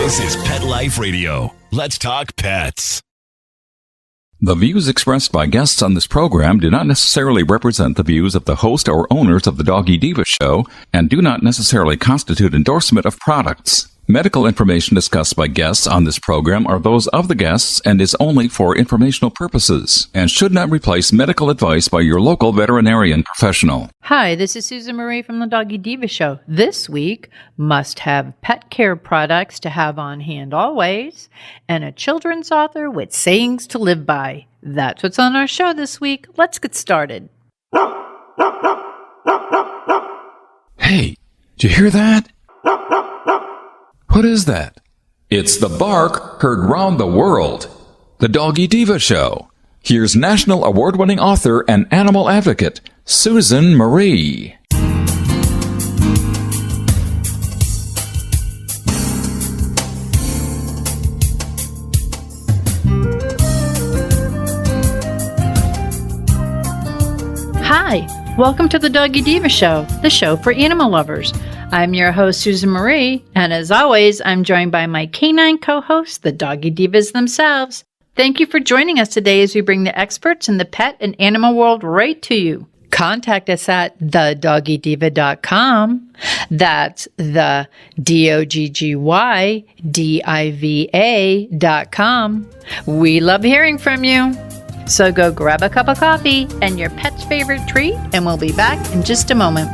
This is Pet Life Radio. Let's talk pets. The views expressed by guests on this program do not necessarily represent the views of the host or owners of the Doggy Diva show and do not necessarily constitute endorsement of products. Medical information discussed by guests on this program are those of the guests and is only for informational purposes and should not replace medical advice by your local veterinarian professional. Hi, this is Susan Marie from the Doggy Diva show. This week, must-have pet care products to have on hand always, and a children's author with sayings to live by. That's what's on our show this week. Let's get started. Hey, did you hear that? What is that? It's the bark heard round the world. The Doggy Diva Show. Here's national award-winning author and animal advocate, Susan Marie. Hi, welcome to the Doggy Diva show, the show for animal lovers. I'm your host, Susan Marie, and as always, I'm joined by my canine co-hosts, the Doggy Divas themselves. Thank you for joining us today as we bring the experts in the pet and animal world right to you. Contact us at thedoggydiva.com. That's the DOGGYDIVA.com. We love hearing from you. So go grab a cup of coffee and your pet's favorite treat, and we'll be back in just a moment.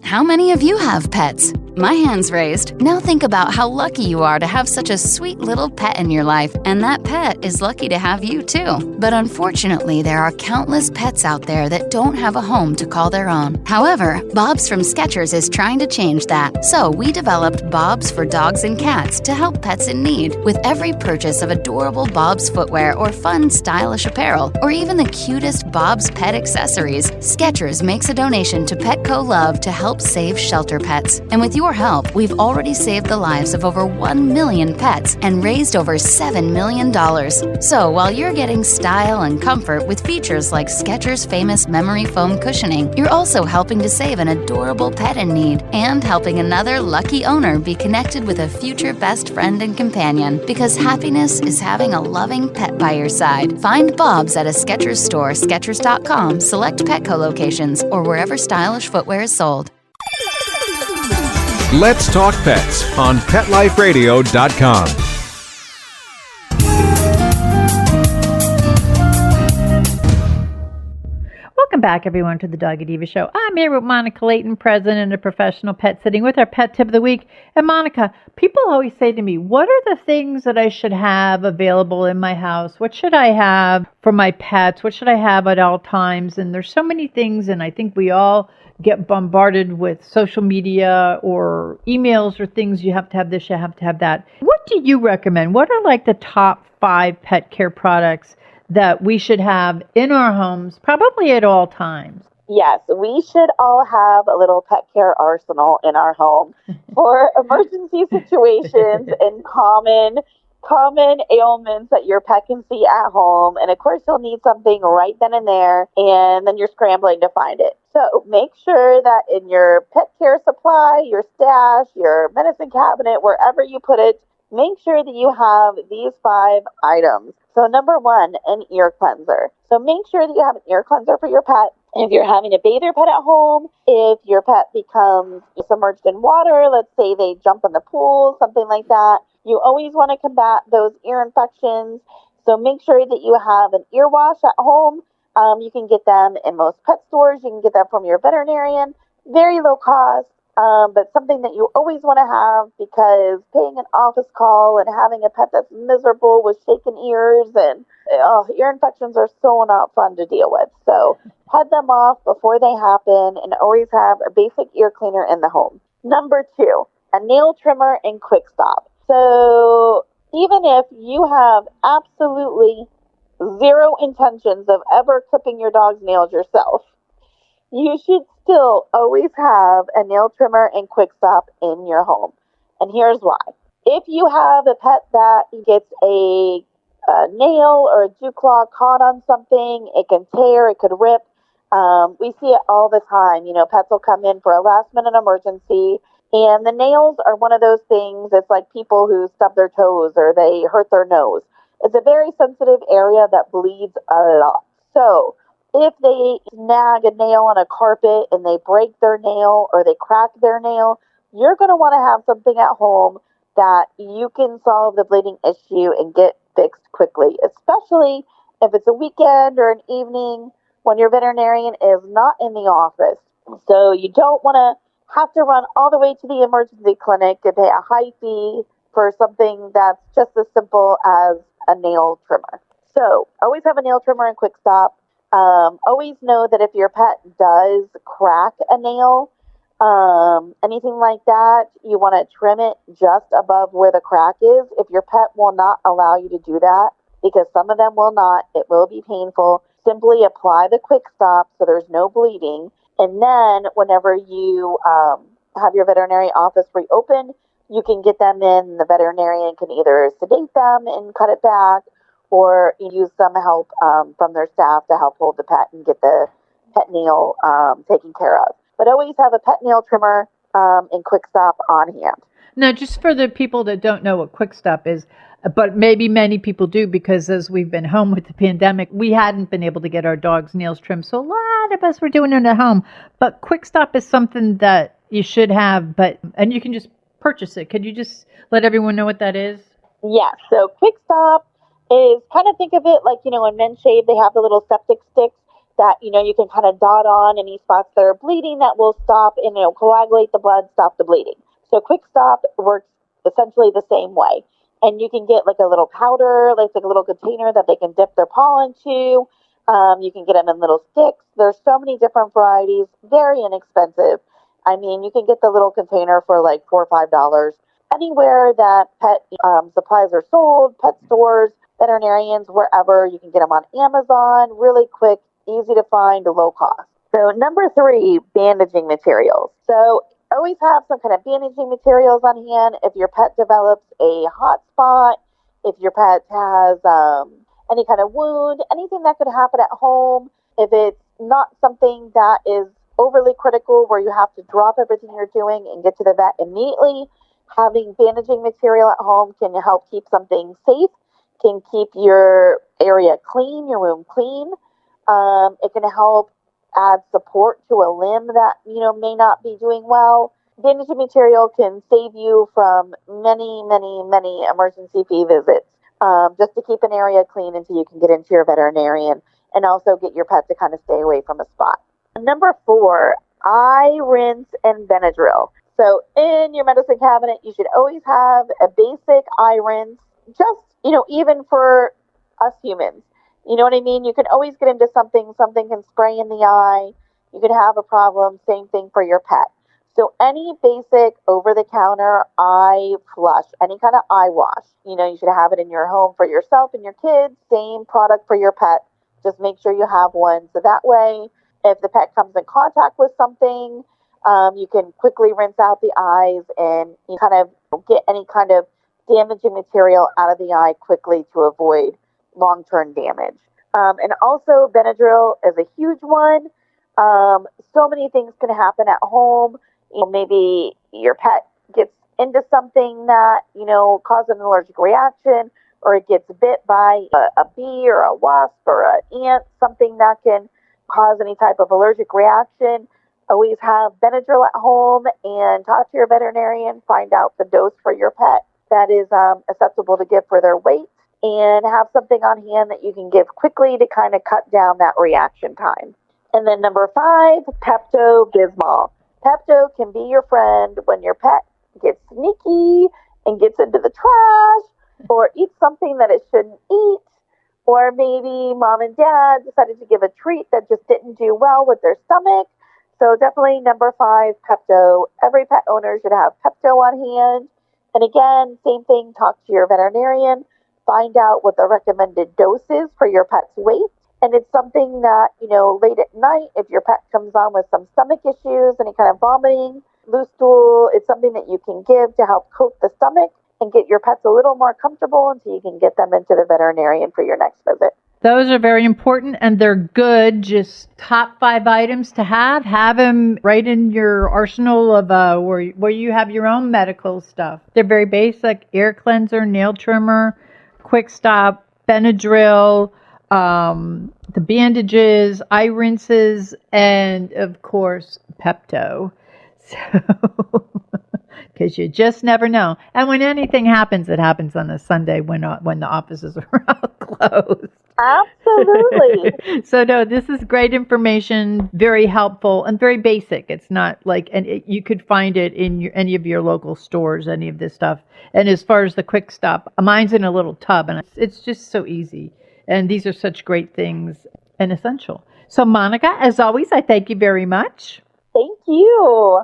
How many of you have pets? My hand's raised. Now think about how lucky you are to have such a sweet little pet in your life, and that pet is lucky to have you too. But unfortunately, there are countless pets out there that don't have a home to call their own. However, Bob's from Skechers is trying to change that. So we developed Bob's for dogs and cats to help pets in need. With every purchase of adorable Bob's footwear or fun, stylish apparel, or even the cutest Bob's pet accessories, Skechers makes a donation to Petco Love to help save shelter pets. And with your help, we've already saved the lives of over 1 million pets and raised over $7 million. So while you're getting style and comfort with features like Skechers' famous memory foam cushioning, you're also helping to save an adorable pet in need and helping another lucky owner be connected with a future best friend and companion. Because happiness is having a loving pet by your side. Find Bob's at a Skechers store, Skechers.com, select Petco locations, or wherever stylish footwear is sold. Let's Talk Pets on PetLifeRadio.com. Welcome back, everyone, to the Doggy Diva show. I'm here with Monica Leighton, president of Professional Pet Sitting, with our pet tip of the week. And Monica, people always say to me, what are the things that I should have available in my house? What should I have for my pets? What should I have at all times? And there's so many things, and I think we all get bombarded with social media or emails or things. You have to have this, you have to have that. What do you recommend? What are like the top 5 pet care products that we should have in our homes, probably at all times? Yes, we should all have a little pet care arsenal in our home for emergency situations and common ailments that your pet can see at home. And of course, you'll need something right then and there, and then you're scrambling to find it. So make sure that in your pet care supply, your stash, your medicine cabinet, wherever you put it, make sure that you have these 5 items. So number 1, an ear cleanser. So make sure that you have an ear cleanser for your pet. And if you're having to bathe your pet at home, if your pet becomes submerged in water, let's say they jump in the pool, something like that, you always want to combat those ear infections. So make sure that you have an ear wash at home. You can get them in most pet stores. You can get them from your veterinarian. Very low cost, but something that you always want to have, because paying an office call and having a pet that's miserable with shaking ears and ear infections are so not fun to deal with. So head them off before they happen, and always have a basic ear cleaner in the home. Number 2, a nail trimmer and quick stop. So even if you have absolutely zero intentions of ever clipping your dog's nails yourself, you should still always have a nail trimmer and quick stop in your home. And here's why. If you have a pet that gets a nail or a dew claw caught on something, it can tear, it could rip. We see it all the time. You know, pets will come in for a last minute emergency. And the nails are one of those things. It's like people who stub their toes or they hurt their nose. It's a very sensitive area that bleeds a lot. So if they snag a nail on a carpet and they break their nail or they crack their nail, you're going to want to have something at home that you can solve the bleeding issue and get fixed quickly, especially if it's a weekend or an evening when your veterinarian is not in the office. So you don't want to have to run all the way to the emergency clinic to pay a high fee for something that's just as simple as a nail trimmer. So always have a nail trimmer and quick stop. Always know that if your pet does crack a nail, anything like that, you want to trim it just above where the crack is. If your pet will not allow you to do that, because some of them will not, it will be painful. Simply apply the quick stop so there's no bleeding. And then whenever you have your veterinary office reopen, you can get them in. The veterinarian can either sedate them and cut it back or use some help from their staff to help hold the pet and get the pet nail taken care of. But always have a pet nail trimmer and quick stop on hand. Now, just for the people that don't know what quick stop is, but maybe many people do, because as we've been home with the pandemic, we hadn't been able to get our dogs' nails trimmed. So a lot of us were doing it at home. But quick stop is something that you should have, and you can just purchase it. Could you just let everyone know what that is? Yeah, so quick stop is kind of, think of it like, when men shave, they have the little septic sticks that, you can kind of dot on any spots that are bleeding that will stop and coagulate the blood, stop the bleeding. So quick stop works essentially the same way. And you can get like a little powder, like a little container that they can dip their paw into. You can get them in little sticks. There's so many different varieties, very inexpensive. I mean, you can get the little container for like $4 or $5. Anywhere that pet supplies are sold, pet stores, veterinarians, wherever, you can get them on Amazon, really quick, easy to find, low cost. So number 3, bandaging materials. So always have some kind of bandaging materials on hand if your pet develops a hot spot, if your pet has any kind of wound, anything that could happen at home. If it's not something that is overly critical where you have to drop everything you're doing and get to the vet immediately, having bandaging material at home can help keep something safe, can keep your area clean, your room clean. It can help add support to a limb that, may not be doing well. Bandaging material can save you from many, many, many emergency fee visits, just to keep an area clean until you can get into your veterinarian and also get your pet to kind of stay away from a spot. Number 4, eye rinse and Benadryl. So in your medicine cabinet, you should always have a basic eye rinse, just, even for us humans. You know what I mean? You can always get into something can spray in the eye. You could have a problem. Same thing for your pet. So any basic over-the-counter eye flush, any kind of eye wash, you should have it in your home for yourself and your kids. Same product for your pet. Just make sure you have one. So that way, if the pet comes in contact with something, you can quickly rinse out the eyes and you kind of get any kind of damaging material out of the eye quickly to avoid long-term damage. And also Benadryl is a huge one. So many things can happen at home. Maybe your pet gets into something that, causes an allergic reaction, or it gets bit by a bee or a wasp or an ant, something that can cause any type of allergic reaction. Always have Benadryl at home and talk to your veterinarian, find out the dose for your pet that is acceptable to give for their weight, and have something on hand that you can give quickly to kind of cut down that reaction time. And then number 5, Pepto-Bismol. Pepto can be your friend when your pet gets sneaky and gets into the trash or eats something that it shouldn't eat, or maybe mom and dad decided to give a treat that just didn't do well with their stomach. So definitely number 5, Pepto. Every pet owner should have Pepto on hand. And again, same thing, talk to your veterinarian, find out what the recommended dose is for your pet's weight. And it's something that, late at night, if your pet comes on with some stomach issues, any kind of vomiting, loose stool, it's something that you can give to help coat the stomach and get your pets a little more comfortable until you can get them into the veterinarian for your next visit. Those are very important, and they're good. Just top 5 items to have. Have them right in your arsenal of where you have your own medical stuff. They're very basic: air cleanser, nail trimmer, quick stop, Benadryl, the bandages, eye rinses, and of course Pepto. So, because you just never know. And when anything happens, it happens on a Sunday when the offices are all closed. Absolutely. So no, this is great information, very helpful and very basic. It's not like, you could find it in any of your local stores, any of this stuff. And as far as the quick stop, mine's in a little tub, and it's just so easy. And these are such great things and essential. So Monica, as always, I thank you very much. Thank you.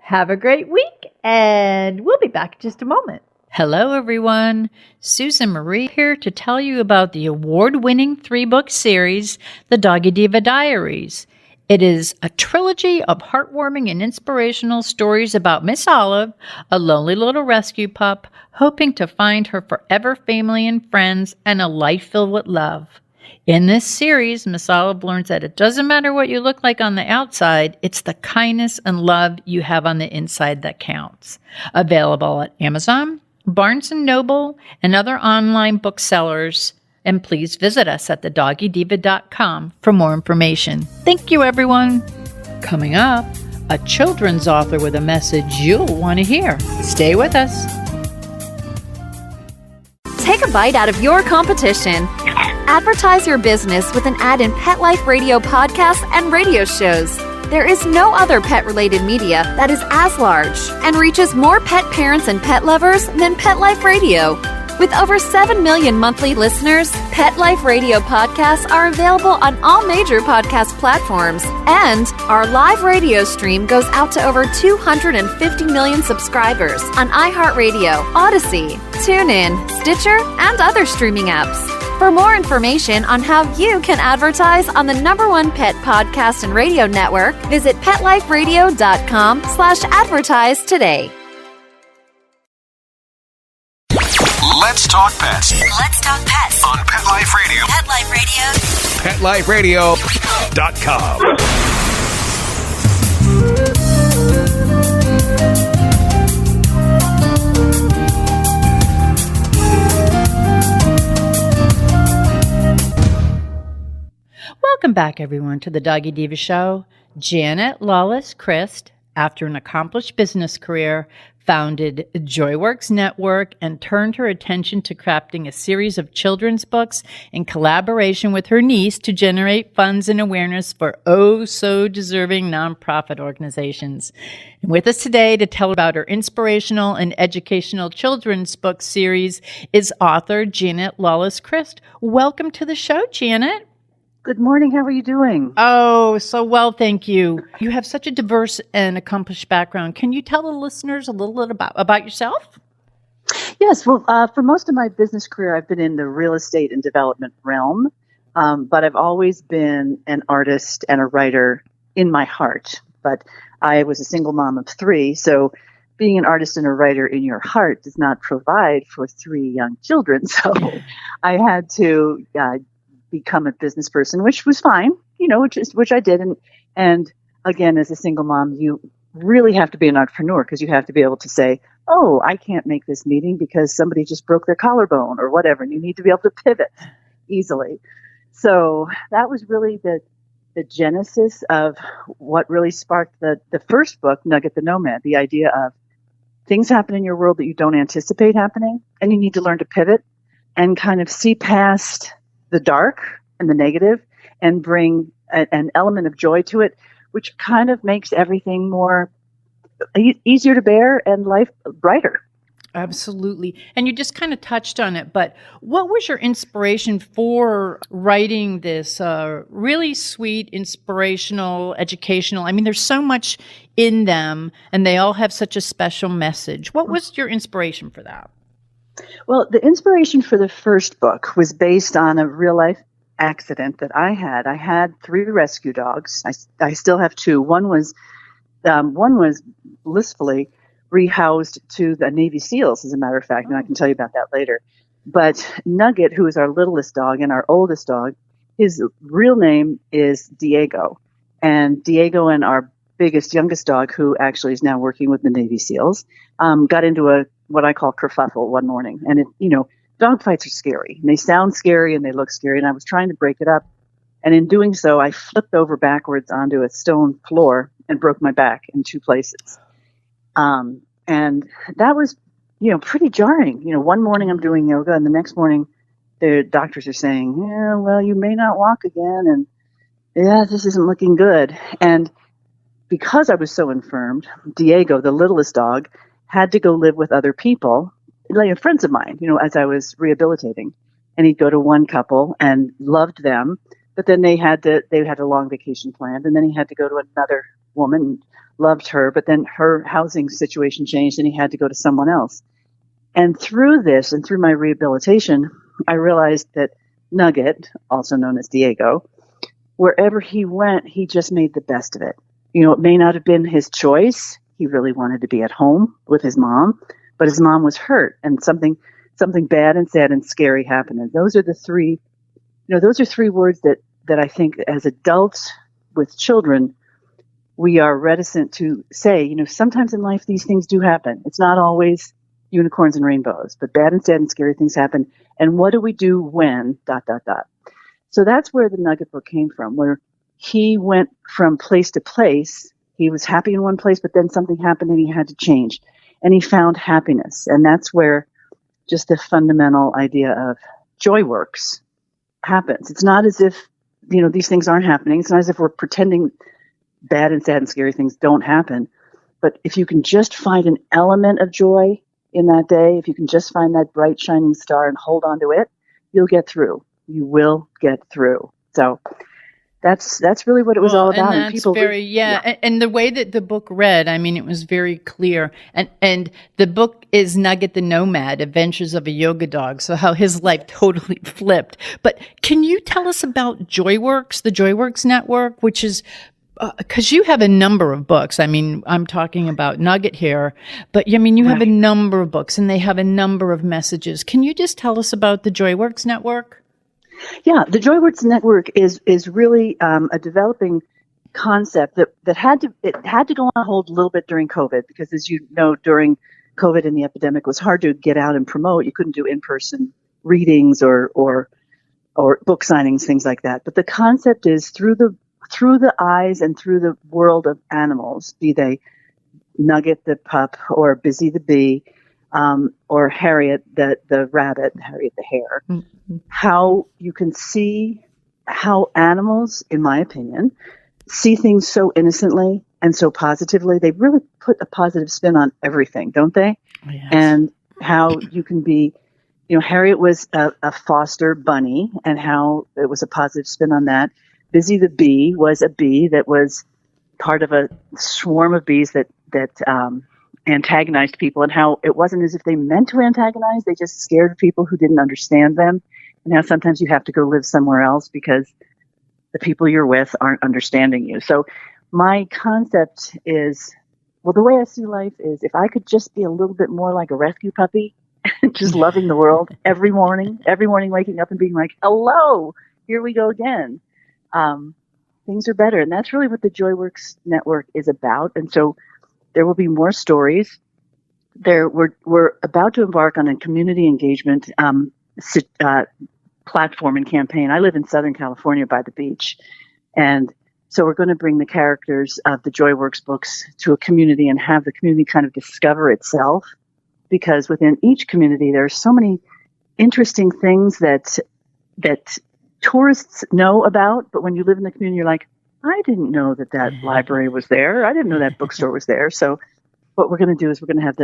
Have a great week, and we'll be back in just a moment. Hello, everyone. Susan Marie here to tell you about the award-winning 3-book series, The Doggy Diva Diaries. It is a trilogy of heartwarming and inspirational stories about Miss Olive, a lonely little rescue pup, hoping to find her forever family and friends and a life filled with love. In this series, Miss Olive learns that it doesn't matter what you look like on the outside, it's the kindness and love you have on the inside that counts. Available at Amazon, Barnes & Noble, and other online booksellers. And please visit us at thedoggydiva.com for more information. Thank you, everyone. Coming up, a children's author with a message you'll want to hear. Stay with us. Take a bite out of your competition. Advertise your business with an ad in Pet Life Radio podcasts and radio shows. There is no other pet-related media that is as large and reaches more pet parents and pet lovers than Pet Life Radio. With over 7 million monthly listeners, Pet Life Radio podcasts are available on all major podcast platforms, and our live radio stream goes out to over 250 million subscribers on iHeartRadio, Odyssey, TuneIn, Stitcher, and other streaming apps. For more information on how you can advertise on the #1 pet podcast and radio network, visit PetLifeRadio.com/advertise today. Let's talk pets. Let's talk pets On Pet Life Radio. Pet Life Radio. PetLifeRadio.com. Welcome back, everyone, to the Doggy Diva Show. Janet Lawless Christ, after an accomplished business career, founded JoyWorks Network and turned her attention to crafting a series of children's books in collaboration with her niece to generate funds and awareness for so-deserving nonprofit organizations. And with us today to tell about her inspirational and educational children's book series is author Janet Lawless Christ. Welcome to the show, Janet. Good morning. How are you doing? Oh, so well, thank you. You have such a diverse and accomplished background. Can you tell the listeners a little bit about yourself? Yes. Well, for most of my business career, I've been in the real estate and development realm, but I've always been an artist and a writer in my heart. But I was a single mom of 3, so being an artist and a writer in your heart does not provide for 3 young children. So I had to become a business person, which was fine, which I did. And again, as a single mom, you really have to be an entrepreneur because you have to be able to say, oh, I can't make this meeting because somebody just broke their collarbone or whatever. And you need to be able to pivot easily. So that was really the genesis of what really sparked the first book, Nugget the Nomad, the idea of things happen in your world that you don't anticipate happening. And you need to learn to pivot and kind of see past the dark and the negative and bring an element of joy to it, which kind of makes everything more easier to bear and life brighter. Absolutely. And you just kind of touched on it, but what was your inspiration for writing this really sweet, inspirational, educational? I mean, there's so much in them and they all have such a special message. What was your inspiration for that? Well, the inspiration for the first book was based on a real life accident that I had. I had 3 rescue dogs. I still have 2. One was blissfully rehoused to the Navy SEALs, as a matter of fact, and I can tell you about that later. But Nugget, who is our littlest dog and our oldest dog, his real name is Diego. And Diego and our youngest dog, who actually is now working with the Navy SEALs, got into what I call kerfuffle one morning. And dog fights are scary. And they sound scary and they look scary. And I was trying to break it up. And in doing so, I flipped over backwards onto a stone floor and broke my back in 2 places. And that was, pretty jarring. One morning I'm doing yoga, and the next morning the doctors are saying, yeah, well, you may not walk again. And yeah, this isn't looking good. And because I was so infirmed, Diego, the littlest dog, had to go live with other people, like friends of mine, as I was rehabilitating. And he'd go to one couple and loved them, but then they had a long vacation planned, and then he had to go to another woman, loved her, but then her housing situation changed and he had to go to someone else. And through this and through my rehabilitation, I realized that Nugget, also known as Diego, wherever he went, he just made the best of it. It may not have been his choice. He really wanted to be at home with his mom, but his mom was hurt and something bad and sad and scary happened. And those are the three, those are 3 words that I think as adults with children, we are reticent to say. Sometimes in life these things do happen. It's not always unicorns and rainbows, but bad and sad and scary things happen. And what do we do when ... So that's where the Nugget book came from, where he went from place to place. He was happy in one place, but then something happened and he had to change. And he found happiness. And that's where just the fundamental idea of JoyWorks happens. It's not as if, these things aren't happening. It's not as if we're pretending bad and sad and scary things don't happen. But if you can just find an element of joy in that day, if you can just find that bright shining star and hold on to it, you'll get through. You will get through. So that's really what it was all about. And that's And the way that the book read, it was very clear. And the book is Nugget the Nomad, Adventures of a Yoga Dog. So how his life totally flipped. But can you tell us about JoyWorks, the JoyWorks Network, which is because you have a number of books. I'm talking about Nugget here, but you have a number of books and they have a number of messages. Can you just tell us about the JoyWorks Network? Yeah, the JoyWorks Network is really a developing concept that had to go on hold a little bit during COVID, because as you know, during COVID and the epidemic, it was hard to get out and promote. You couldn't do in-person readings or book signings, things like that. But the concept is through the eyes and through the world of animals, be they Nugget the pup or Busy the bee, or Harriet the rabbit, Harriet the hare, how you can see how animals, in my opinion, see things so innocently and so positively. They really put a positive spin on everything, don't they? Oh, yes. And how you can be, Harriet was a foster bunny, and how it was a positive spin on that. Busy the bee was a bee that was part of a swarm of bees that antagonized people, and how it wasn't as if they meant to antagonize, they just scared people who didn't understand them. And how sometimes you have to go live somewhere else because the people you're with aren't understanding you. So my concept is, the way I see life is, if I could just be a little bit more like a rescue puppy, just loving the world every morning waking up and being like, hello, here we go again. Things are better. And that's really what the JoyWorks Network is about. And so there will be more stories. We're about to embark on a community engagement platform and campaign. I live in Southern California by the beach. And so we're going to bring the characters of the JoyWorks books to a community and have the community kind of discover itself. Because within each community, there are so many interesting things that tourists know about. But when you live in the community, you're like, I didn't know that library was there. I didn't know that bookstore was there. So what we're going to do is we're going to have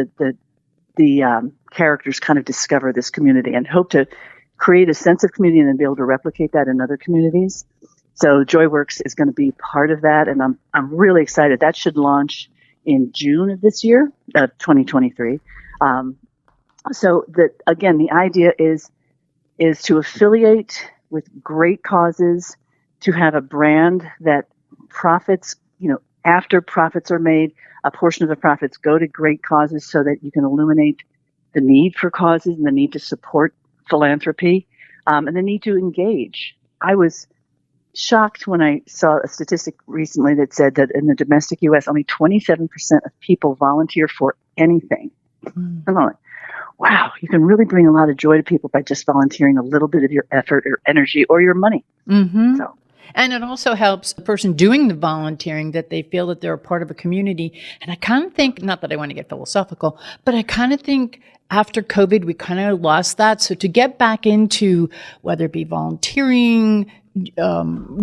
the characters kind of discover this community and hope to create a sense of community and then be able to replicate that in other communities. So JoyWorks is going to be part of that. And I'm really excited. That should launch in June of this year, 2023. So again, the idea is to affiliate with great causes, to have a brand that profits, after profits are made, a portion of the profits go to great causes so that you can illuminate the need for causes and the need to support philanthropy, and the need to engage. I was shocked when I saw a statistic recently that said that in the domestic U.S., only 27% of people volunteer for anything. I'm like, wow, you can really bring a lot of joy to people by just volunteering a little bit of your effort or energy or your money. Mm-hmm. So. And it also helps the person doing the volunteering that they feel that they're a part of a community. And I kind of think, not that I want to get philosophical, but I kind of think after COVID, we kind of lost that. So to get back into whether it be volunteering,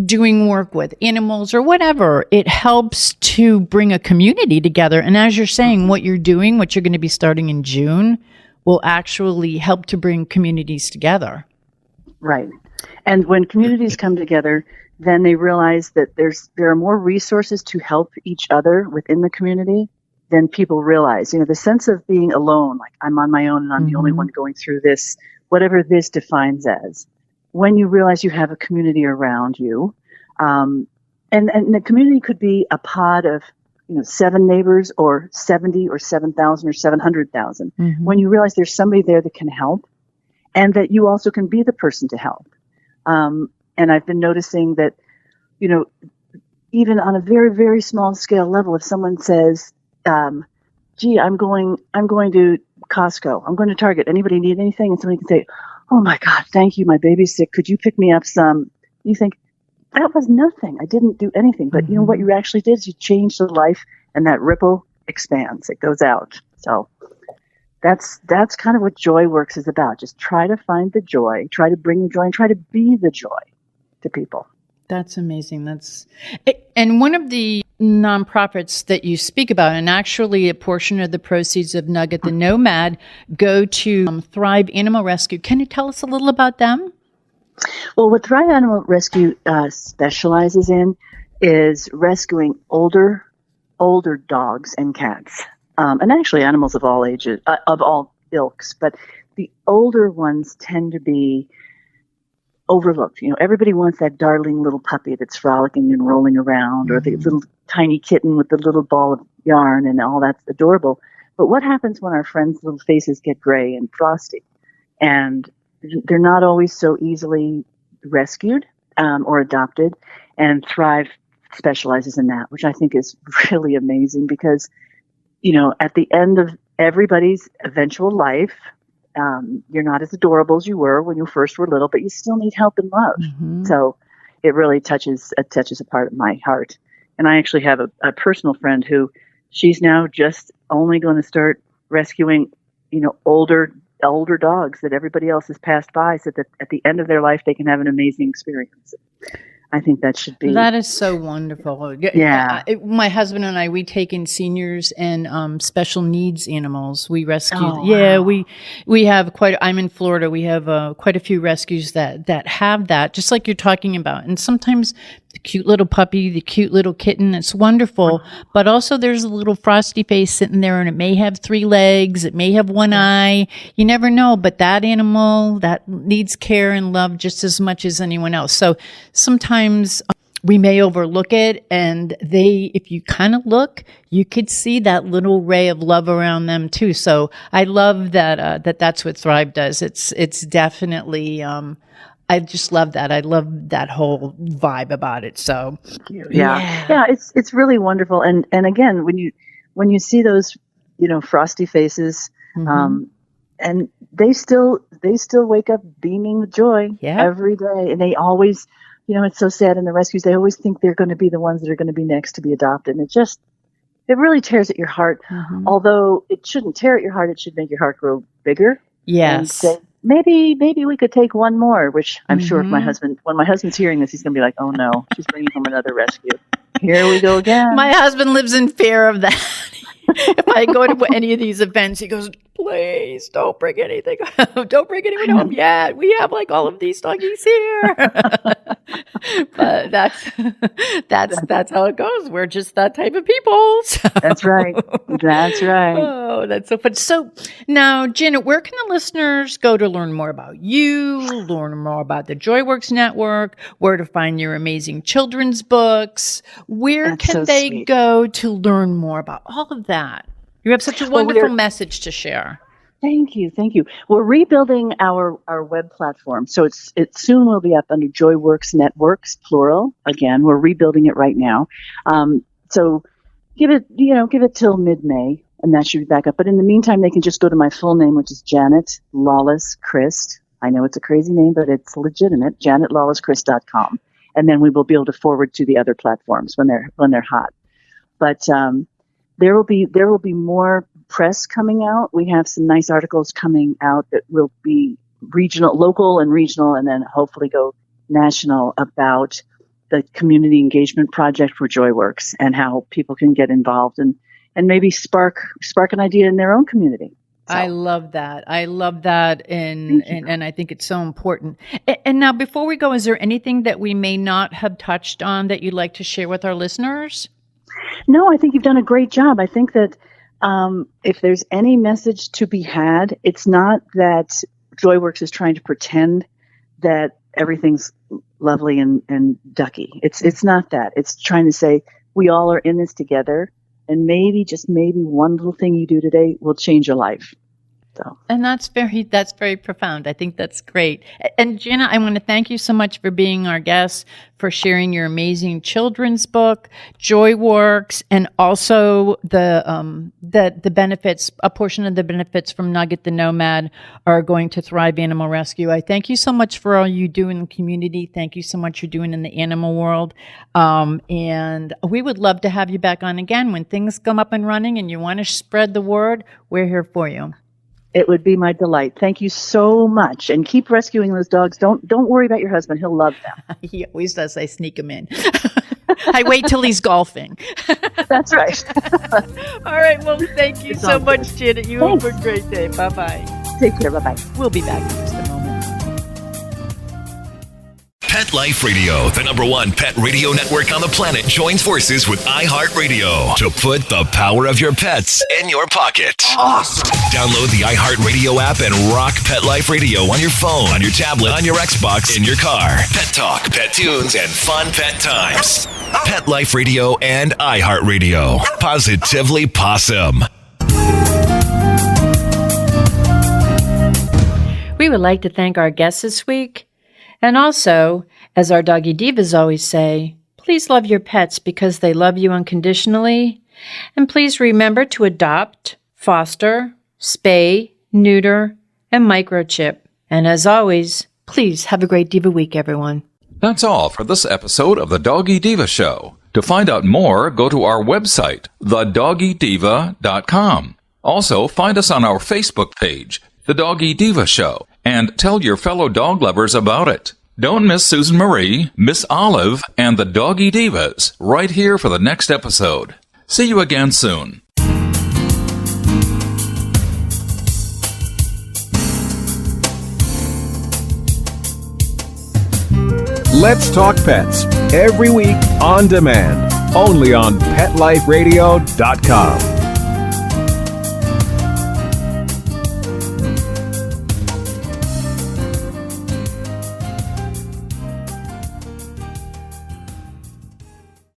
doing work with animals or whatever, it helps to bring a community together. And as you're saying, what you're doing, what you're going to be starting in June, will actually help to bring communities together. Right. And when communities come together, then they realize that there are more resources to help each other within the community than people realize. You know, the sense of being alone, like I'm on my own and I'm the only one going through this, whatever this defines as. When you realize you have a community around you, and the community could be a pod of 7 neighbors or 70 or 7,000 or 700,000. When you realize there's somebody there that can help and that you also can be the person to help. And I've been noticing that, even on a very, very small scale level, if someone says, gee, I'm going to Costco, I'm going to Target, anybody need anything? And somebody can say, oh my God, thank you. My baby's sick. Could you pick me up some? You think, that was nothing. I didn't do anything. But you know what you actually did is you changed the life, and that ripple expands. It goes out. So that's kind of what JoyWorks is about. Just try to find the joy, try to bring the joy, and try to be the joy to people. That's amazing. And one of the nonprofits that you speak about, and actually a portion of the proceeds of Nugget the Nomad go to Thrive Animal Rescue. Can you tell us a little about them? Well, what Thrive Animal Rescue specializes in is rescuing older dogs and cats, and actually animals of all ages, of all ilks. But the older ones tend to be overlooked. Everybody wants that darling little puppy that's frolicking and rolling around, or the little tiny kitten with the little ball of yarn, and all that's adorable. But what happens when our friends' little faces get gray and frosty, and they're not always so easily rescued or adopted? And Thrive specializes in that, which I think is really amazing because, at the end of everybody's eventual life, you're not as adorable as you were when you first were little, but you still need help and love. So it really touches a part of my heart. And I actually have a personal friend who she's now just only going to start rescuing, older dogs that everybody else has passed by, so that at the end of their life they can have an amazing experience. I think that should be. That is so wonderful. Yeah. My husband and I, we take in seniors and special needs animals. We rescue. Wow. We have I'm in Florida. We have quite a few rescues that have that, just like you're talking about. And sometimes the cute little puppy, the cute little kitten, it's wonderful. But also there's a little frosty face sitting there, and it may have 3 legs. It may have 1 eye. You never know. But that animal, that needs care and love just as much as anyone else. So sometimes we may overlook it, and if you kind of look, you could see that little ray of love around them too. So I love that that's what Thrive does. It's definitely I just love that. I love that whole vibe about it. So yeah, it's really wonderful. And again, when you see those frosty faces, and they still wake up beaming with joy every day, and they always. It's so sad in the rescues. They always think they're going to be the ones that are going to be next to be adopted. And it really tears at your heart. Although it shouldn't tear at your heart. It should make your heart grow bigger. Yes. And say, maybe we could take one more, which I'm sure when my husband's hearing this, he's going to be like, oh no, she's bringing home another rescue. Here we go again. My husband lives in fear of that. If I go to any of these events, he goes, please don't bring anything. Don't bring anyone home yet. We have all of these doggies here. But that's how it goes. We're just that type of people. So. That's right. That's right. Oh, that's so fun. So now, Janet, where can the listeners go to learn more about you, learn more about the JoyWorks Network, where to find your amazing children's books? Where can they go to learn more about all of that? You have such a wonderful message to share. Thank you. We're rebuilding our web platform, so it soon will be up under JoyWorks Networks, plural. Again, we're rebuilding it right now. So give it till mid-May, and that should be back up. But in the meantime, they can just go to my full name, which is Janet Lawless Christ. I know it's a crazy name, but it's legitimate. JanetLawlessChrist.com, and then we will be able to forward to the other platforms when they're hot. But there will be more press coming out. We have some nice articles coming out that will be local and regional, and then hopefully go national about the community engagement project for JoyWorks and how people can get involved and maybe spark an idea in their own community. So. I love that. And I think it's so important. And now, before we go, is there anything that we may not have touched on that you'd like to share with our listeners? No, I think you've done a great job. I think that if there's any message to be had, it's not that JoyWorks is trying to pretend that everything's lovely and ducky. It's not that. It's trying to say we all are in this together, and maybe, just maybe, one little thing you do today will change your life. So. And that's very profound. I think that's great. And Jana, I want to thank you so much for being our guest, for sharing your amazing children's book, JoyWorks, and also the benefits. A portion of the benefits from Nugget the Nomad are going to Thrive Animal Rescue. I thank you so much for all you do in the community. Thank you so much you're doing in the animal world. And we would love to have you back on again when things come up and running and you want to spread the word. We're here for you. It would be my delight. Thank you so much. And keep rescuing those dogs. Don't worry about your husband. He'll love them. He always does. I sneak him in. I wait till he's golfing. That's right. All right. Well, thank you so much, Janet. You have a great day. Bye-bye. Take care. Bye-bye. We'll be back in just a moment. Pet Life Radio, the #1 pet radio network on the planet, joins forces with iHeartRadio to put the power of your pets in your pocket. Awesome. Download the iHeartRadio app and rock Pet Life Radio on your phone, on your tablet, on your Xbox, in your car. Pet talk, pet tunes, and fun pet times. Pet Life Radio and iHeartRadio. Positively Possum. We would like to thank our guests this week. And also, as our Doggy Divas always say, please love your pets because they love you unconditionally. And please remember to adopt, foster, spay, neuter, and microchip. And as always, please have a great Diva week, everyone. That's all for this episode of The Doggy Diva Show. To find out more, go to our website, thedoggydiva.com. Also, find us on our Facebook page, The Doggy Diva Show, and tell your fellow dog lovers about it. Don't miss Susan Marie, Miss Olive, and the Doggy Divas right here for the next episode. See you again soon. Let's Talk Pets, every week on demand, only on PetLifeRadio.com.